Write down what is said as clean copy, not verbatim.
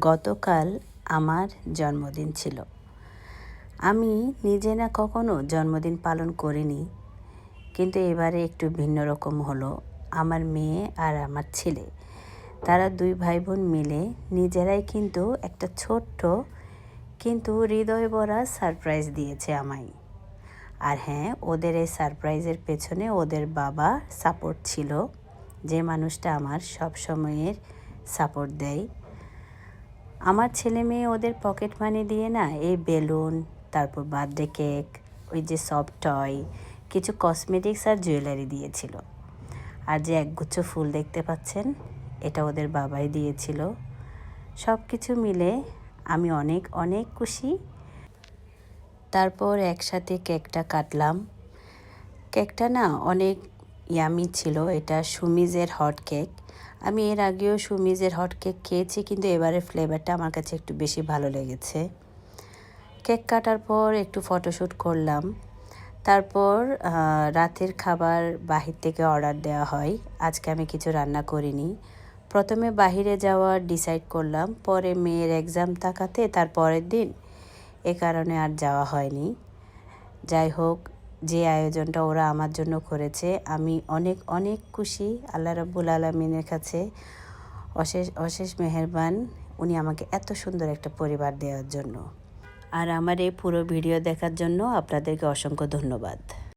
গতকাল আমার জন্মদিন ছিল। আমি নিজে না কখনো জন্মদিন পালন করিনি, কিন্তু এবারে একটু ভিন্ন রকম হলো। আমার মেয়ে আর আমার ছেলে, তারা দুই ভাই বোন মিলে নিজেরাই কিন্তু একটা ছোট্ট কিন্তু হৃদয় ভরা সারপ্রাইজ দিয়েছে আমায়। আর হ্যাঁ, ওদের এই সারপ্রাইজের পেছনে ওদের বাবা সাপোর্ট ছিল, যে মানুষটা আমার সব সময়ের সাপোর্ট দেয়। আমার ছেলে মেয়ে ওদের পকেট মানি দিয়ে না এই বেলুন, তারপর বার্থডে কেক, ওই যে সফট টয়, কিছু কসমেটিক্স আর জুয়েলারি দিয়েছিল। আর যে একগুচ্ছ ফুল দেখতে পাচ্ছেন, এটা ওদের বাবাই দিয়েছিল। সব কিছু মিলে আমি অনেক অনেক খুশি। তারপর একসাথে কেকটা কাটলাম। কেকটা না অনেক ইয়ামি ছিল। এটা সুমিজের হট কেক। আমি এর আগেও সুমিজের হট কেক খেয়েছি, কিন্তু এবারে ফ্লেভারটা আমার কাছে একটু বেশি ভালো লেগেছে। কেক কাটার পর একটু ফটোশ্যুট করলাম। তারপর রাতের খাবার বাহির থেকে অর্ডার দেওয়া হয়। আজকে আমি কিছু রান্না করিনি। প্রথমে বাহিরে যাওয়ার ডিসাইড করলাম, পরে মেয়ের এক্সাম থাকাতে তার পরের দিন, এ কারণে আর যাওয়া হয়নি। যাই হোক, যে আয়োজনটা ওরা আমার জন্য করেছে, আমি অনেক অনেক খুশি। আল্লাহ রাব্বুল আলামিনের কাছে অশেষ অশেষ মেহেরবান, উনি আমাকে এত সুন্দর একটা পরিবার দেওয়ার জন্য। আর আমার এই পুরো ভিডিও দেখার জন্য আপনাদেরকে অসংখ্য ধন্যবাদ।